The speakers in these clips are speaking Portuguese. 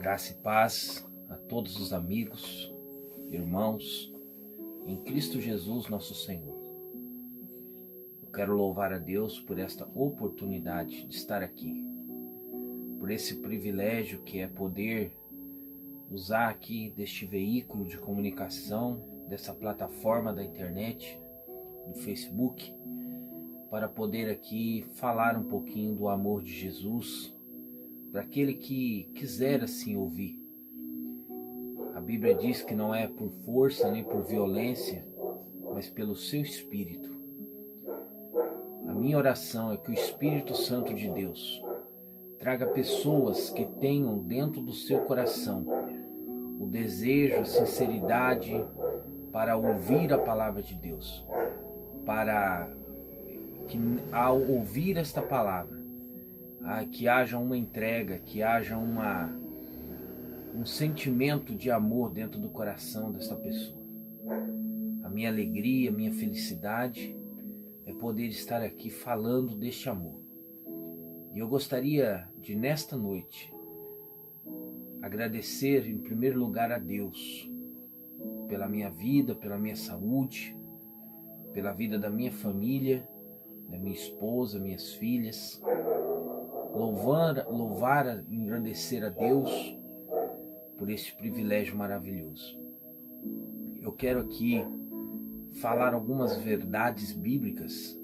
Graça e paz a todos os amigos, irmãos, em Cristo Jesus nosso Senhor. Eu quero louvar a Deus por esta oportunidade de estar aqui, por esse privilégio que é poder usar aqui deste veículo de comunicação, dessa plataforma da internet, do Facebook, para poder aqui falar um pouquinho do amor de Jesus, para aquele que quiser assim ouvir. A Bíblia diz que não é por força nem por violência, mas pelo seu Espírito. A minha oração é que o Espírito Santo de Deus traga pessoas que tenham dentro do seu coração o desejo, a sinceridade para ouvir a palavra de Deus, para que ao ouvir esta palavra, que haja uma entrega, que haja um sentimento de amor dentro do coração desta pessoa. A minha alegria, a minha felicidade é poder estar aqui falando deste amor. E eu gostaria de, nesta noite, agradecer em primeiro lugar a Deus pela minha vida, pela minha saúde, pela vida da minha família, da minha esposa, minhas filhas. Louvar, engrandecer a Deus por este privilégio maravilhoso. Eu quero aqui falar algumas verdades bíblicas,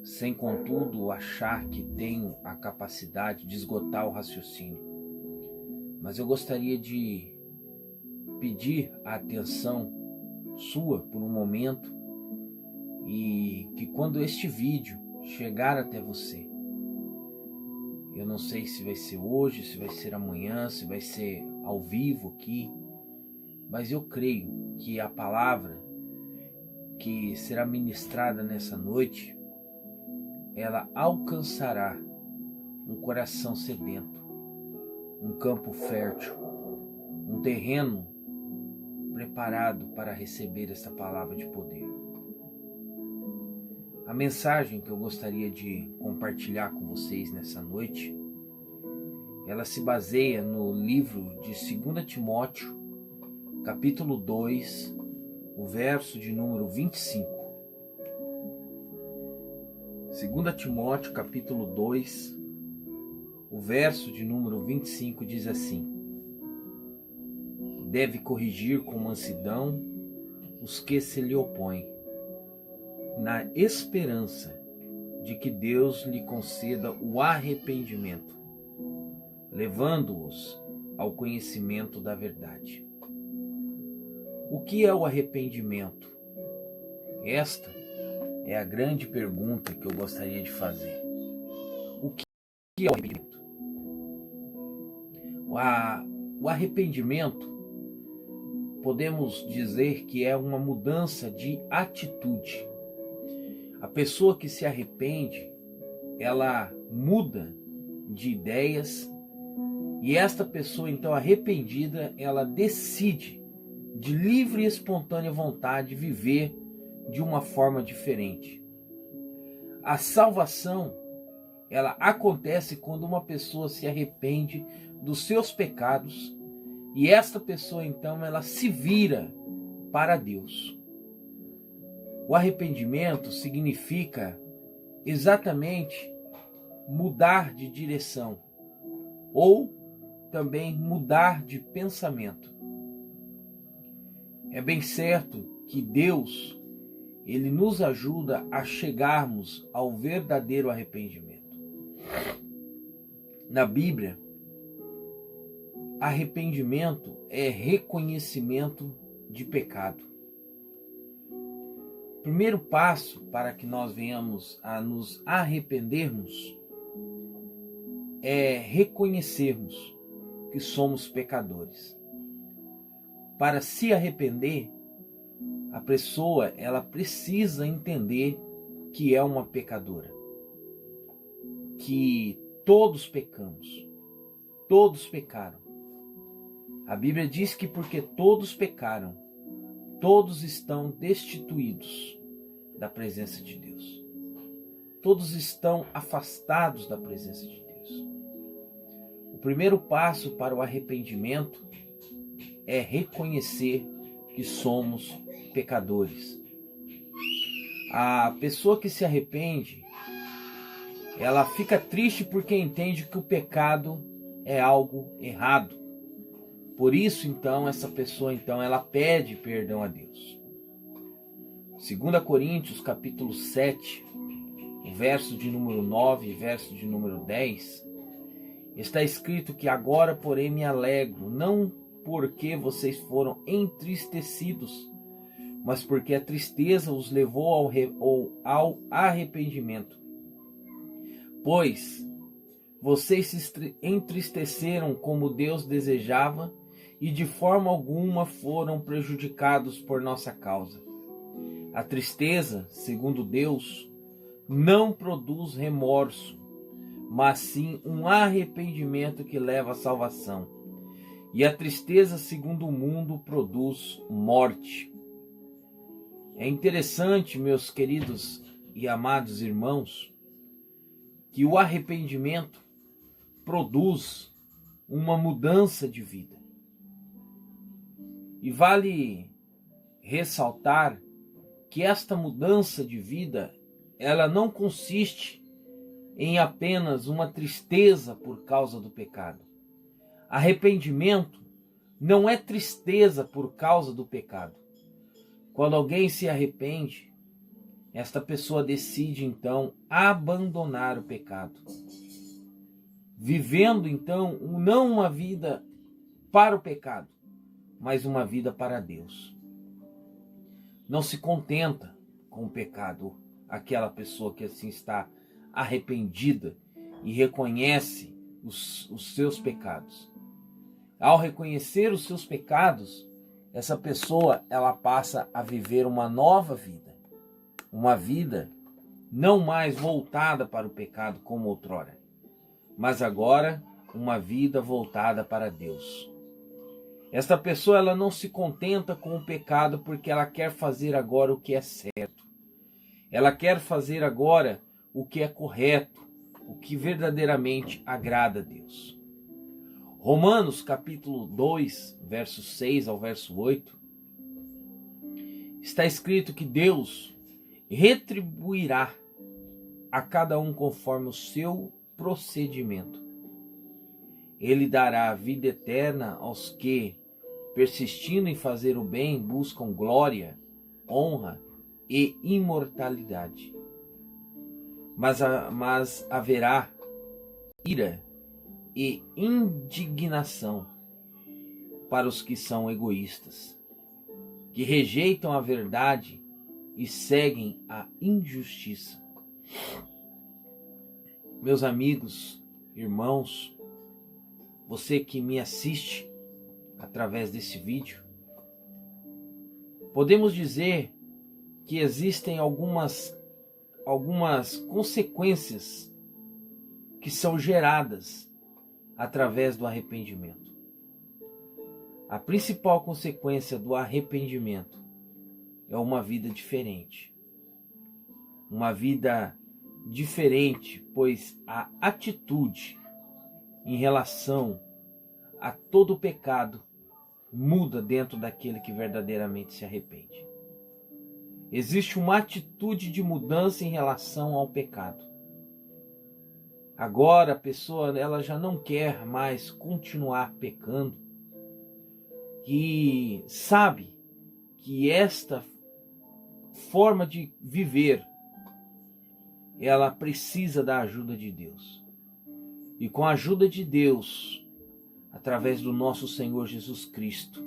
sem contudo achar que tenho a capacidade de esgotar o raciocínio. Mas eu gostaria de pedir a atenção sua por um momento e que quando este vídeo chegar até você, eu não sei se vai ser hoje, se vai ser amanhã, se vai ser ao vivo aqui, mas eu creio que a palavra que será ministrada nessa noite, ela alcançará um coração sedento, um campo fértil, um terreno preparado para receber esta palavra de poder. A mensagem que eu gostaria de compartilhar com vocês nessa noite, ela se baseia no livro de 2 Timóteo, capítulo 2, o verso de número 25. 2 Timóteo, capítulo 2, o verso de número 25 diz assim: deve corrigir com mansidão os que se lhe opõem, na esperança de que Deus lhe conceda o arrependimento, levando-os ao conhecimento da verdade. O que é o arrependimento? Esta é a grande pergunta que eu gostaria de fazer. O que é o arrependimento? O arrependimento, podemos dizer que é uma mudança de atitude. A pessoa que se arrepende, ela muda de ideias, e esta pessoa então arrependida, ela decide de livre e espontânea vontade viver de uma forma diferente. A salvação, ela acontece quando uma pessoa se arrepende dos seus pecados, e esta pessoa então ela se vira para Deus. O arrependimento significa exatamente mudar de direção ou também mudar de pensamento. É bem certo que Deus, ele nos ajuda a chegarmos ao verdadeiro arrependimento. Na Bíblia, arrependimento é reconhecimento de pecado. O primeiro passo para que nós venhamos a nos arrependermos é reconhecermos que somos pecadores. Para se arrepender, a pessoa ela precisa entender que é uma pecadora, que todos pecamos, todos pecaram. A Bíblia diz que porque todos pecaram, todos estão destituídos da presença de Deus. Todos estão afastados da presença de Deus. O O primeiro passo para o arrependimento é reconhecer que somos pecadores. A pessoa que se arrepende, ela fica triste porque entende que o pecado é algo errado. Por isso, então, essa pessoa, então, ela pede perdão a Deus. 2 Coríntios, capítulo 7, o verso de número 9 e verso de número 10, está escrito que agora, porém, me alegro, não porque vocês foram entristecidos, mas porque a tristeza os levou ao arrependimento. Pois vocês se entristeceram como Deus desejava e de forma alguma foram prejudicados por nossa causa. A tristeza, segundo Deus, não produz remorso, mas sim um arrependimento que leva à salvação. E a tristeza, segundo o mundo, produz morte. É interessante, meus queridos e amados irmãos, que o arrependimento produz uma mudança de vida. E vale ressaltar que esta mudança de vida, ela não consiste em apenas uma tristeza por causa do pecado. Arrependimento não é tristeza por causa do pecado. Quando alguém se arrepende, esta pessoa decide então abandonar o pecado, vivendo então não uma vida para o pecado, mas uma vida para Deus. Não se contenta com o pecado aquela pessoa que assim está arrependida e reconhece os seus pecados. Ao reconhecer os seus pecados, essa pessoa ela passa a viver uma nova vida. Uma vida não mais voltada para o pecado como outrora, mas agora uma vida voltada para Deus. Esta pessoa ela não se contenta com o pecado porque ela quer fazer agora o que é certo. Ela quer fazer agora o que é correto, o que verdadeiramente agrada a Deus. Romanos capítulo 2, verso 6 ao verso 8, está escrito que Deus retribuirá a cada um conforme o seu procedimento. Ele dará vida eterna aos que, persistindo em fazer o bem, buscam glória, honra e imortalidade. Mas haverá ira e indignação para os que são egoístas, que rejeitam a verdade e seguem a injustiça. Meus amigos, irmãos, você que me assiste através desse vídeo, podemos dizer que existem algumas consequências que são geradas através do arrependimento. A principal consequência do arrependimento é uma vida diferente. Uma vida diferente, pois a atitude em relação a todo o pecado muda dentro daquele que verdadeiramente se arrepende. Existe uma atitude de mudança em relação ao pecado. Agora a pessoa ela já não quer mais continuar pecando, e sabe que esta forma de viver ela precisa da ajuda de Deus. E com a ajuda de Deus, através do nosso Senhor Jesus Cristo,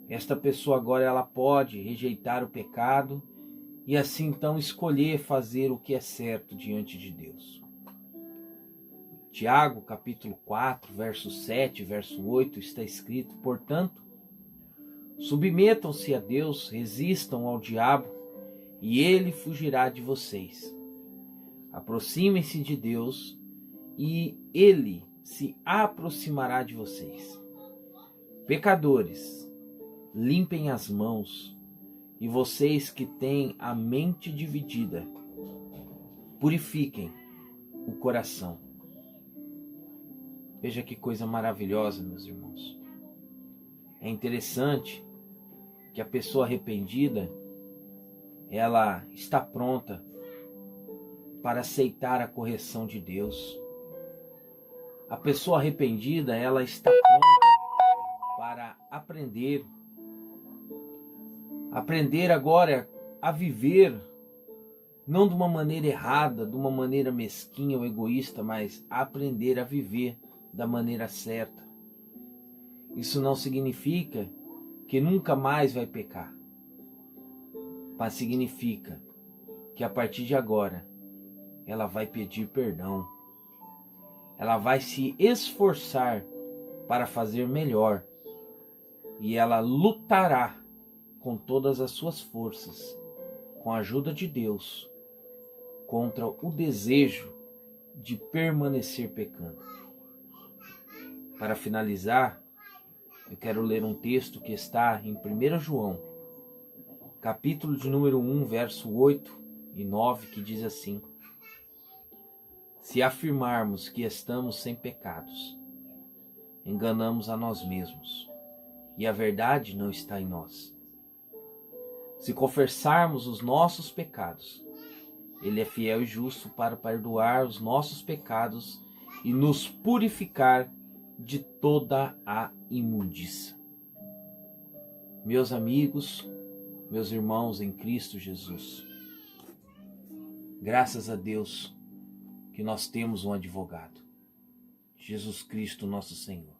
esta pessoa agora ela pode rejeitar o pecado e assim então escolher fazer o que é certo diante de Deus. Tiago, capítulo 4, verso 7, verso 8, está escrito: portanto, submetam-se a Deus, resistam ao diabo, e ele fugirá de vocês. Aproximem-se de Deus, e ele se aproximará de vocês. Pecadores, limpem as mãos, e vocês que têm a mente dividida, purifiquem o coração. Veja que coisa maravilhosa, meus irmãos. É interessante que a pessoa arrependida, ela está pronta para aceitar a correção de Deus. A pessoa arrependida, ela está pronta para aprender. Aprender agora a viver, não de uma maneira errada, de uma maneira mesquinha ou egoísta, mas aprender a viver da maneira certa. Isso não significa que nunca mais vai pecar, mas significa que a partir de agora ela vai pedir perdão. Ela vai se esforçar para fazer melhor e ela lutará com todas as suas forças, com a ajuda de Deus, contra o desejo de permanecer pecando. Para finalizar, eu quero ler um texto que está em 1 João, capítulo de número 1, verso 8 e 9, que diz assim: se afirmarmos que estamos sem pecados, enganamos a nós mesmos, e a verdade não está em nós. Se confessarmos os nossos pecados, Ele é fiel e justo para perdoar os nossos pecados e nos purificar de toda a imundícia. Meus amigos, meus irmãos em Cristo Jesus, graças a Deus que nós temos um advogado, Jesus Cristo nosso Senhor.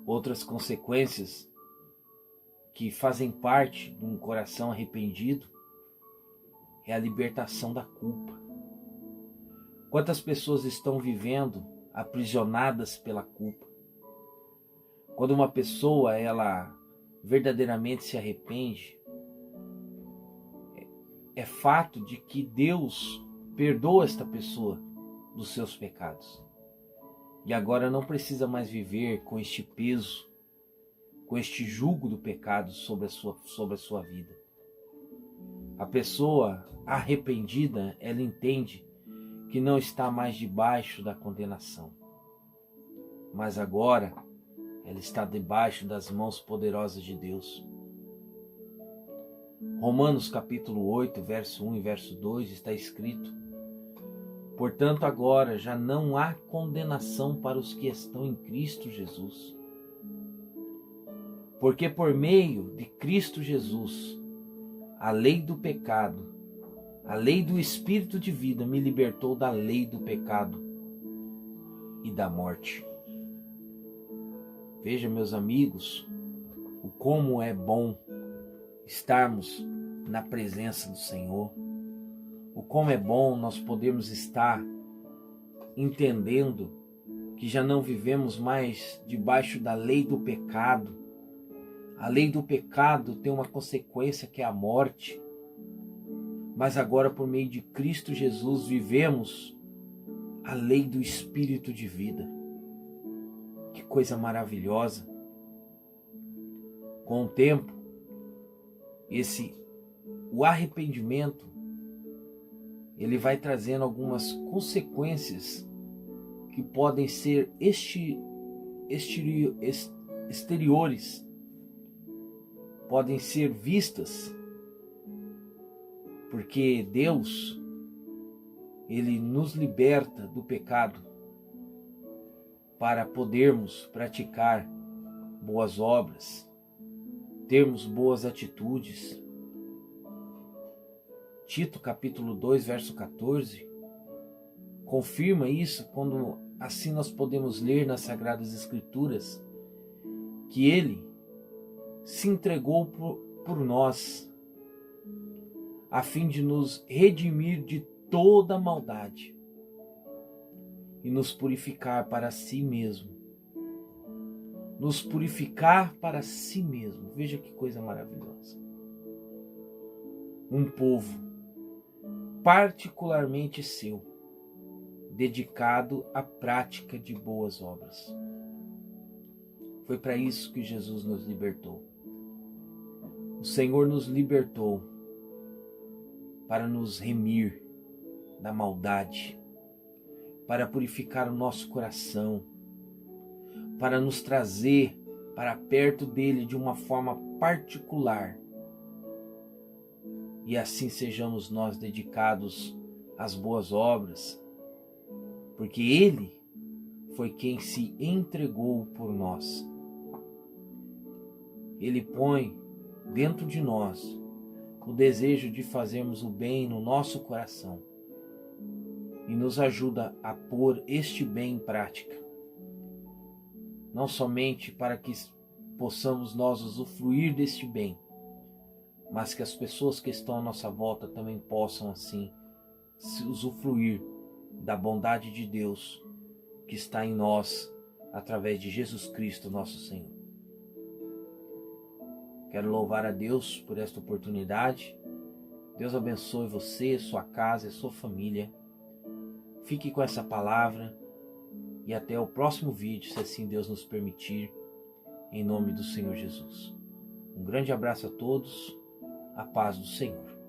Outras consequências que fazem parte de um coração arrependido é a libertação da culpa. Quantas pessoas estão vivendo aprisionadas pela culpa? Quando uma pessoa ela verdadeiramente se arrepende, é fato de que Deus perdoa esta pessoa dos seus pecados. E agora não precisa mais viver com este peso, com este jugo do pecado sobre a sua vida. A pessoa arrependida, ela entende que não está mais debaixo da condenação, mas agora ela está debaixo das mãos poderosas de Deus. Romanos capítulo 8, verso 1 e verso 2 está escrito: portanto agora já não há condenação para os que estão em Cristo Jesus. Porque por meio de Cristo Jesus, a lei do pecado, a lei do Espírito de vida me libertou da lei do pecado e da morte. Veja, meus amigos, o como é bom estarmos na presença do Senhor. O como é bom nós podermos estar entendendo que já não vivemos mais debaixo da lei do pecado. A lei do pecado tem uma consequência que é a morte. Mas agora, por meio de Cristo Jesus, vivemos a lei do Espírito de vida. Que coisa maravilhosa. Com o tempo, o arrependimento, ele vai trazendo algumas consequências que podem ser exteriores, podem ser vistas, porque Deus, Ele nos liberta do pecado para podermos praticar boas obras, termos boas atitudes. Tito capítulo 2, verso 14, confirma isso quando assim nós podemos ler nas Sagradas Escrituras que Ele se entregou por nós, a fim de nos redimir de toda maldade e nos purificar para si mesmo. Nos purificar para si mesmo. Veja que coisa maravilhosa. Um povo particularmente seu, dedicado à prática de boas obras. Foi para isso que Jesus nos libertou. O Senhor nos libertou para nos remir da maldade, para purificar o nosso coração, para nos trazer para perto dele de uma forma particular. E assim sejamos nós dedicados às boas obras, porque ele foi quem se entregou por nós. Ele põe dentro de nós o desejo de fazermos o bem no nosso coração e nos ajuda a pôr este bem em prática. Não somente para que possamos nós usufruir deste bem, mas que as pessoas que estão à nossa volta também possam assim usufruir da bondade de Deus que está em nós através de Jesus Cristo, nosso Senhor. Quero louvar a Deus por esta oportunidade. Deus abençoe você, sua casa e sua família. Fique com essa palavra e até o próximo vídeo, se assim Deus nos permitir, em nome do Senhor Jesus. Um grande abraço a todos, a paz do Senhor.